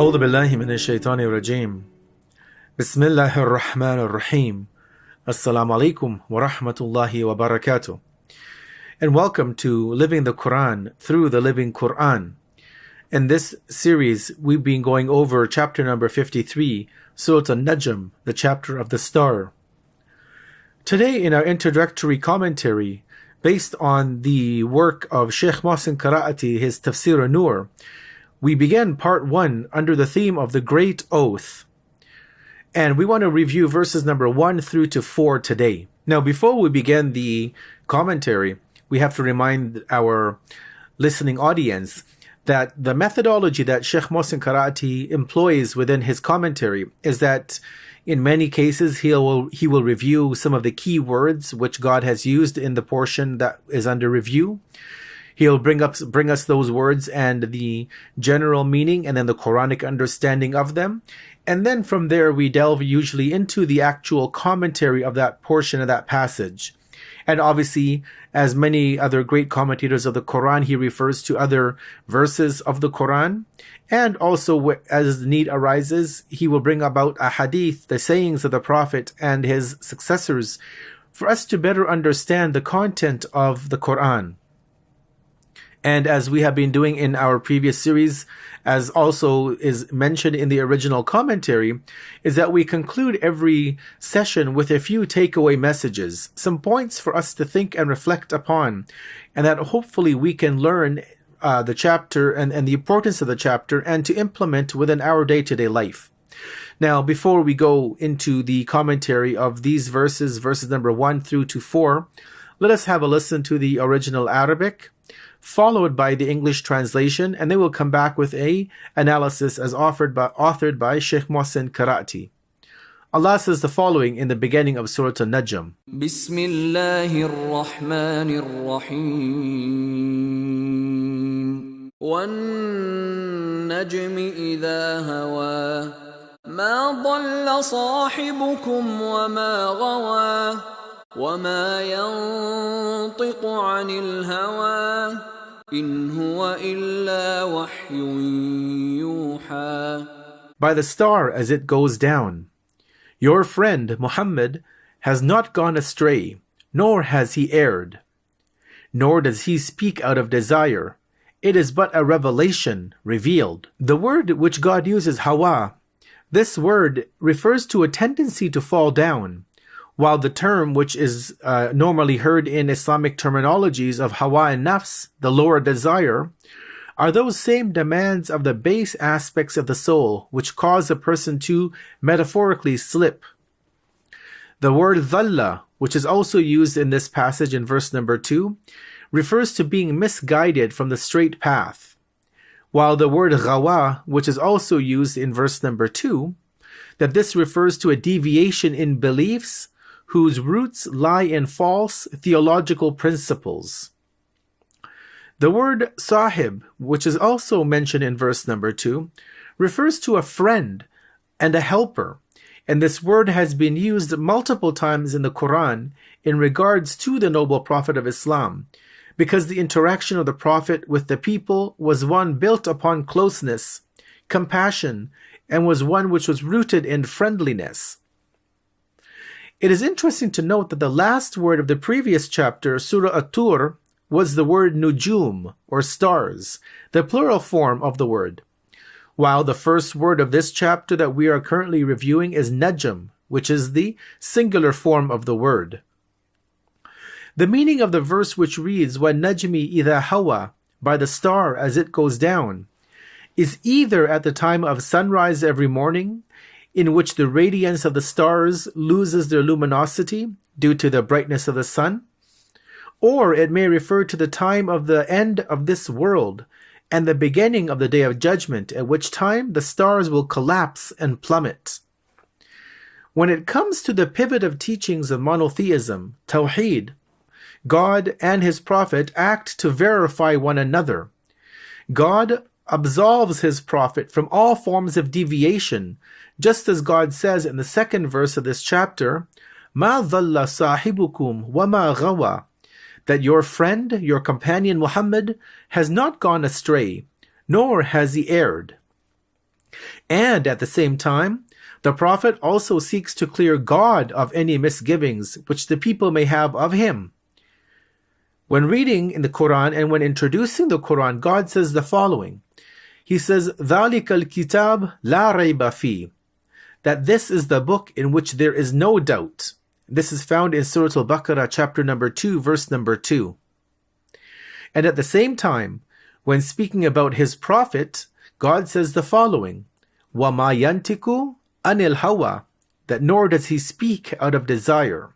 أعوذ بالله من الشيطان الرجيم بسم الله الرحمن الرحيم Assalamu alaikum wa rahmatullahi wa barakatuh. And welcome to Living the Quran through the Living Quran. In this series, we've been going over chapter number 53, Surah al-Najm, the chapter of the star. Today, in our introductory commentary, based on the work of Sheikh Mohsin Qaraati, his Tafsir an-Nur, we began part 1 under the theme of the Great Oath. And we want to review verses number 1 through to 4 today. Now, before we begin the commentary, we have to remind our listening audience that the methodology that Sheikh Mohsin Qaraati employs within his commentary is that in many cases he will review some of the key words which God has used in the portion that is under review. He'll bring us those words and the general meaning and then the Quranic understanding of them. And then from there we delve usually into the actual commentary of that portion of that passage. And obviously, as many other great commentators of the Quran, he refers to other verses of the Quran. And also, as the need arises, he will bring about a hadith, the sayings of the Prophet and his successors, for us to better understand the content of the Quran. And as we have been doing in our previous series, as also is mentioned in the original commentary, is that we conclude every session with a few takeaway messages, some points for us to think and reflect upon, and that hopefully we can learn the chapter and the importance of the chapter and to implement within our day-to-day life. Now, before we go into the commentary of these verses number 1 through to 4, let us have a listen to the original Arabic, followed by the English translation, and then we'll come back with a analysis as authored by Sheikh Mohsin Qaraati. Allah says the following in the beginning of Surah al-Najm. Bismillahir Rahmanir Rahim. Wan najmi idha hawa ma dhalla sahibukum wa ma ghawa wa ma yantiqu 'anil hawa in huwa illa wahyun yuha. By the star as it goes down, your friend Muhammad has not gone astray, nor has he erred. Nor does he speak out of desire. It is but a revelation revealed. The word which God uses, hawa, this word refers to a tendency to fall down, while the term which is normally heard in Islamic terminologies of hawa and nafs, the lower desire, are those same demands of the base aspects of the soul which cause a person to metaphorically slip. The word dhalla, which is also used in this passage in verse number 2, refers to being misguided from the straight path, while the word ghawa, which is also used in verse number 2, that this refers to a deviation in beliefs whose roots lie in false theological principles. The word sahib, which is also mentioned in verse number 2, refers to a friend and a helper, and this word has been used multiple times in the Quran in regards to the noble Prophet of Islam, because the interaction of the Prophet with the people was one built upon closeness, compassion, and was one which was rooted in friendliness. It is interesting to note that the last word of the previous chapter, Surah At-Tur, was the word nujum, or stars, the plural form of the word, while the first word of this chapter that we are currently reviewing is najm, which is the singular form of the word. The meaning of the verse which reads, "Wa najmi idha hawa," by the star as it goes down, is either at the time of sunrise every morning, in which the radiance of the stars loses their luminosity due to the brightness of the sun, or it may refer to the time of the end of this world and the beginning of the day of judgment, at which time the stars will collapse and plummet. When it comes to the pivot of teachings of monotheism, Tawheed, God and His Prophet act to verify one another. God absolves His Prophet from all forms of deviation, just as God says in the second verse of this chapter, مَا ضَلَّ صَاحِبُكُمْ وَمَا غَوَى, that your friend, your companion Muhammad, has not gone astray, nor has he erred. And at the same time, the Prophet also seeks to clear God of any misgivings which the people may have of him. When reading in the Quran and when introducing the Quran, God says the following. He says, ذَلِكَ الْكِتَابِ لَا رَيْبَ فِيهِ, that this is the book in which there is no doubt. This is found in Surah al-Baqarah, chapter number 2, verse number 2. And at the same time, when speaking about his prophet, God says the following, وَمَا يَنْتِكُ عَنِ الْهَوَى, that nor does he speak out of desire.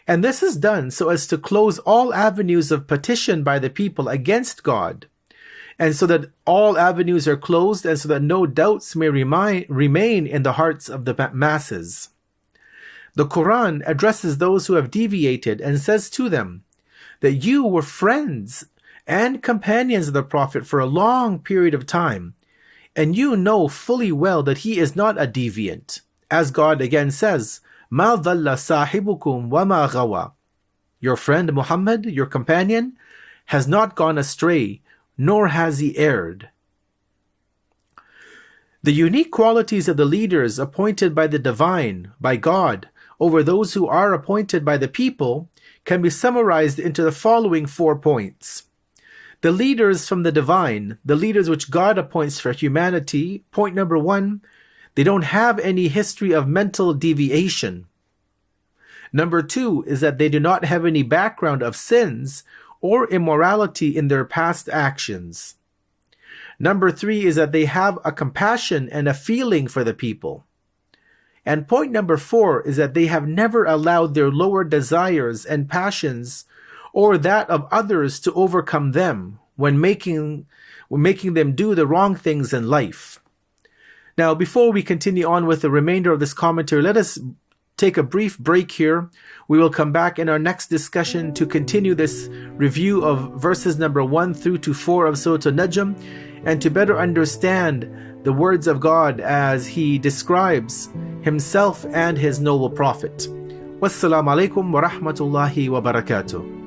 And this is done so as to close all avenues of petition by the people against God, and so that all avenues are closed, and so that no doubts may remain in the hearts of the masses. The Quran addresses those who have deviated and says to them that you were friends and companions of the Prophet for a long period of time, and you know fully well that he is not a deviant. As God again says, مَا ضَلَّ صَاحِبُكُمْ وَمَا غَوَى, your friend Muhammad, your companion, has not gone astray, nor has he erred. The unique qualities of the leaders appointed by the divine, by God, over those who are appointed by the people can be summarized into the following 4 points. The leaders from the divine, the leaders which God appoints for humanity, point number 1, they don't have any history of mental deviation. Number 2 is that they do not have any background of sins or immorality in their past actions. Number 3 is that they have a compassion and a feeling for the people. And point number 4 is that they have never allowed their lower desires and passions or that of others to overcome them when making them do the wrong things in life. Now, before we continue on with the remainder of this commentary, let us take a brief break here. We will come back in our next discussion to continue this review of verses number 1 through to 4 of Surah al-Najm, and to better understand the words of God as he describes himself and his noble prophet. Wassalamu alaikum wa rahmatullahi wa barakatuh.